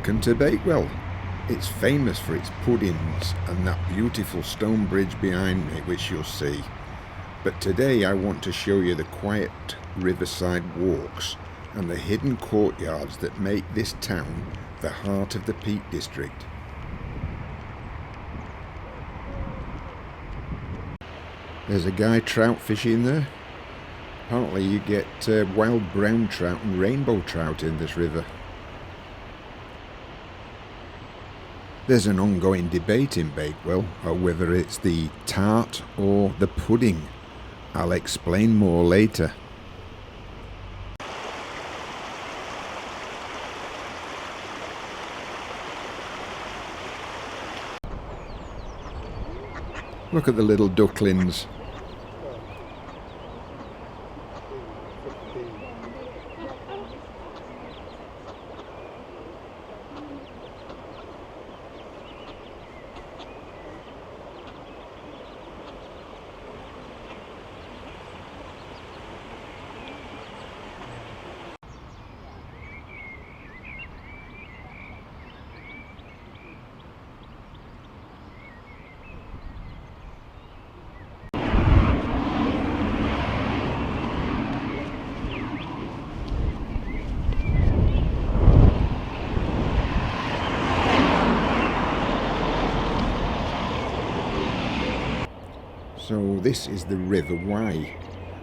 Welcome to Bakewell. It's famous for its puddings and that beautiful stone bridge behind me, which you'll see. But today I want to show you the quiet riverside walks and the hidden courtyards that make this town the heart of the Peak District. There's a guy trout fishing there. Apparently you get wild brown trout and rainbow trout in this river. There's an ongoing debate in Bakewell on whether it's the tart or the pudding. I'll explain more later. Look at the little ducklings. So this is the River Wye,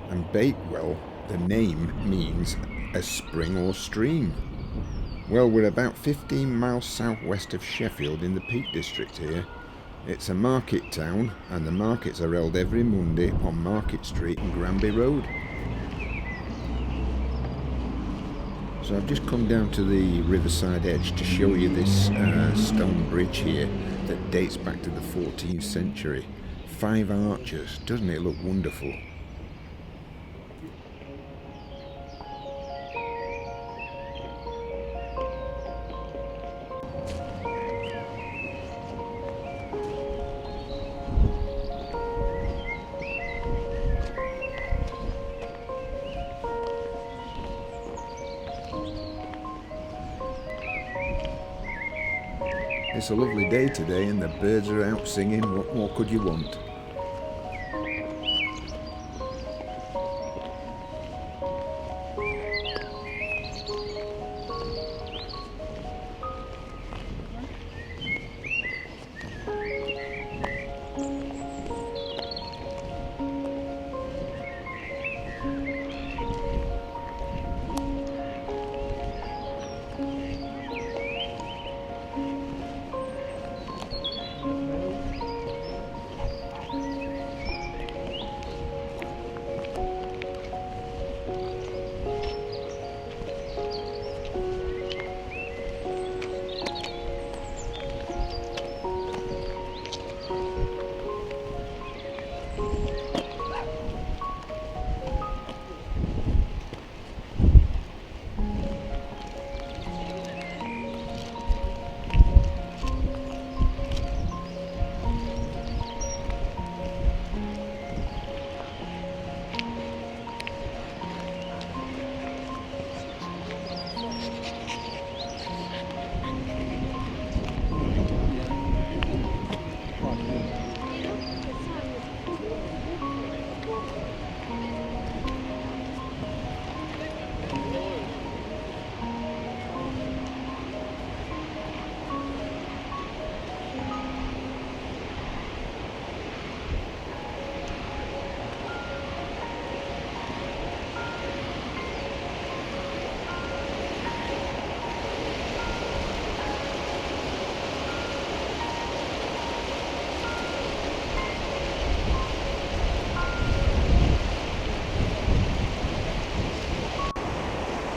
and Bakewell, the name means a spring or stream. Well, we're about 15 miles southwest of Sheffield in the Peak District here. It's a market town, and the markets are held every Monday on Market Street and Granby Road. So I've just come down to the riverside edge to show you this stone bridge here that dates back to the 14th century. 5 arches, doesn't it look wonderful? It's a lovely day today and the birds are out singing. What more could you want?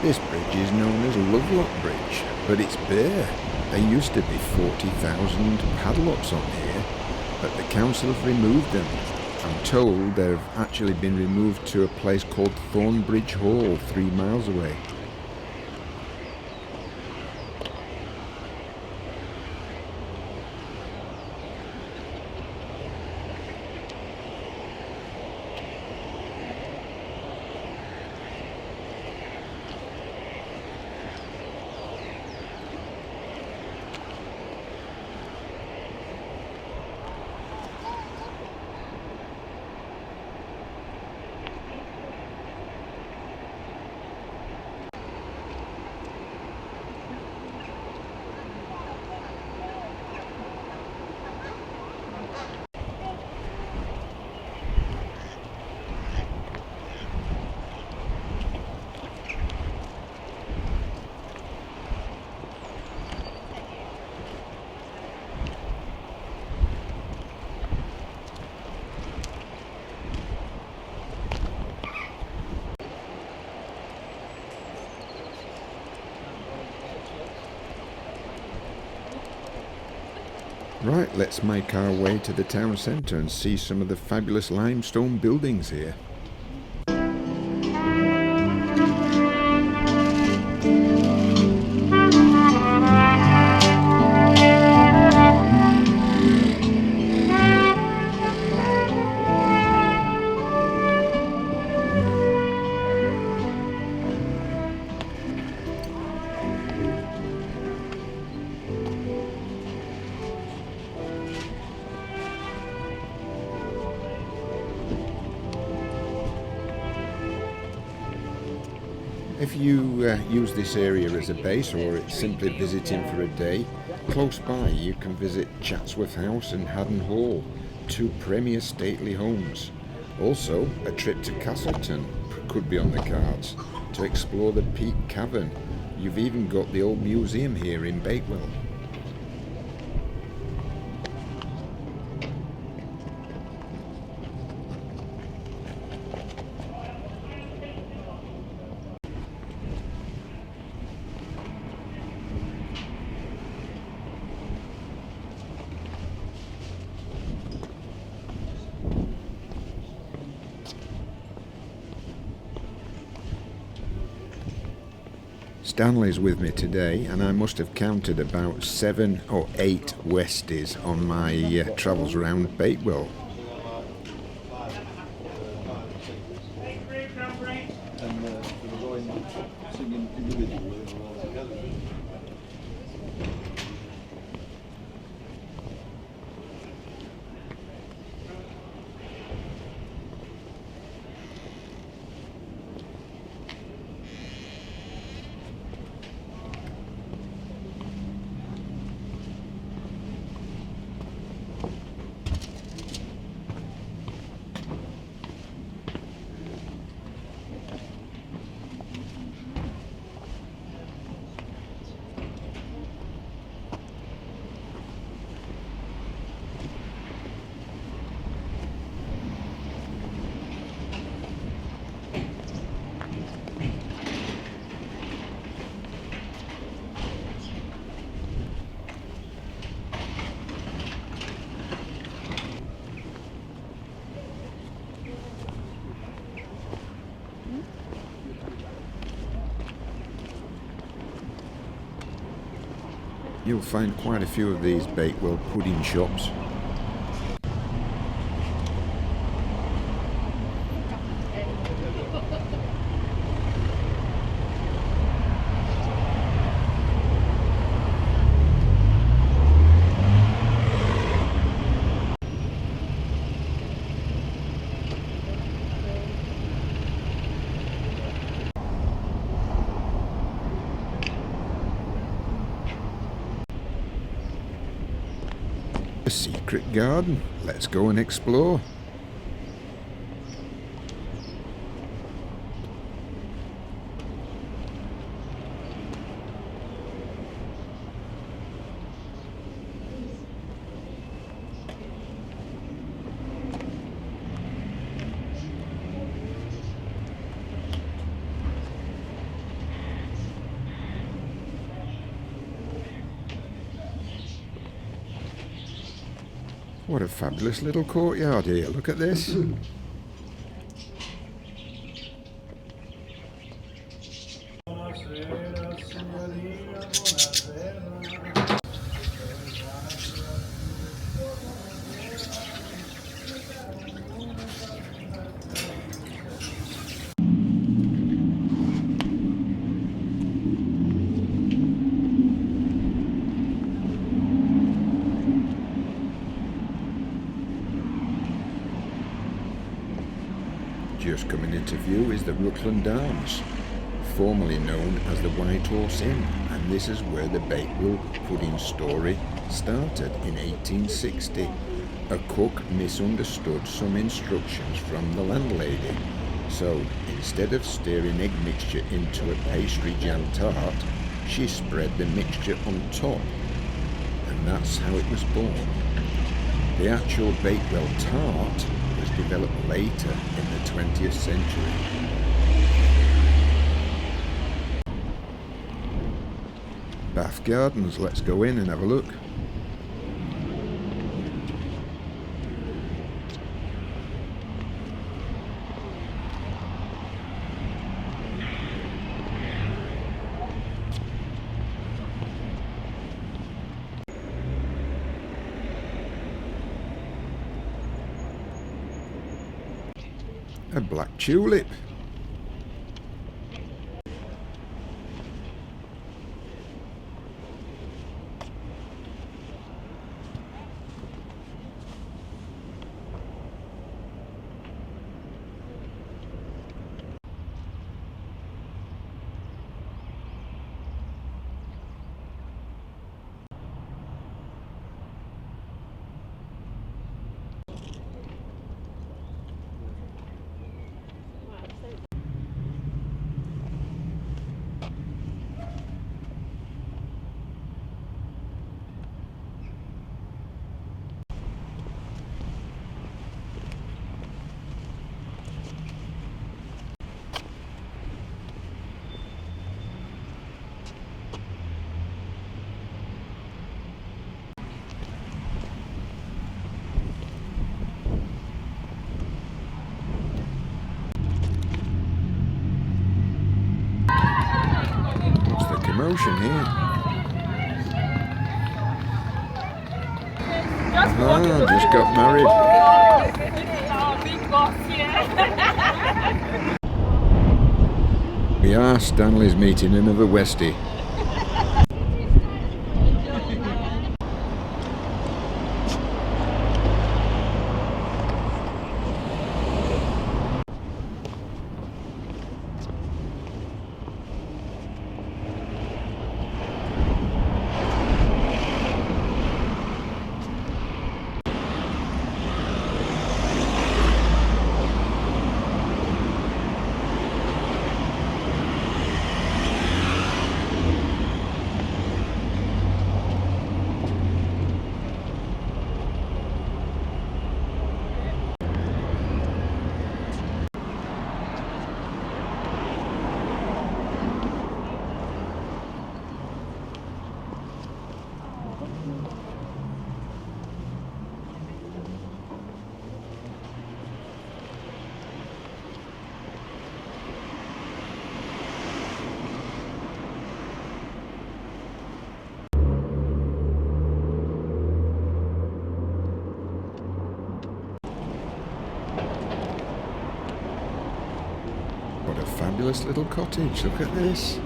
This bridge is known as Lovelock Bridge, but it's bare. There used to be 40,000 padlocks on here, but the council have removed them. I'm told they've actually been removed to a place called Thornbridge Hall, 3 miles away. Right, let's make our way to the town centre and see some of the fabulous limestone buildings here. If you use this area as a base or it's simply visiting for a day, close by you can visit Chatsworth House and Haddon Hall, two premier stately homes. Also, a trip to Castleton could be on the cards to explore the Peak Cavern. You've even got the old museum here in Bakewell. Stanley's with me today, and I must have counted about 7 or 8 Westies on my travels around Bakewell. You'll find quite a few of these Bakewell pudding shops. A secret garden. Let's go and explore. What a fabulous little courtyard here. Look at this. Just coming into view is the Rutland Arms, formerly known as the White Horse Inn, and this is where the Bakewell pudding story started in 1860. A cook misunderstood some instructions from the landlady, so instead of stirring egg mixture into a pastry jam tart, she spread the mixture on top, and that's how it was born. The actual Bakewell tart was developed later in the 20th century. Bath Gardens, let's go in and have a look. a black tulip. What's the commotion here? Just got married. We are. Stanley's meeting another Westie. What a fabulous little cottage, look at this.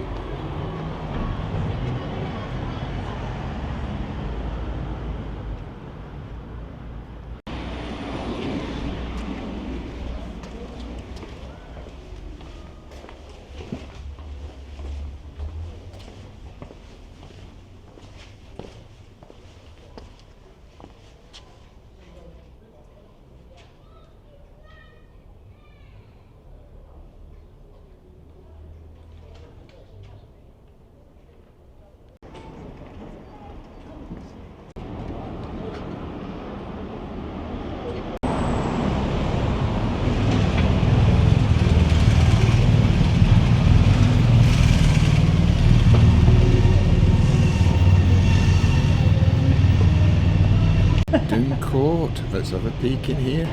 Court. Let's have a peek in here.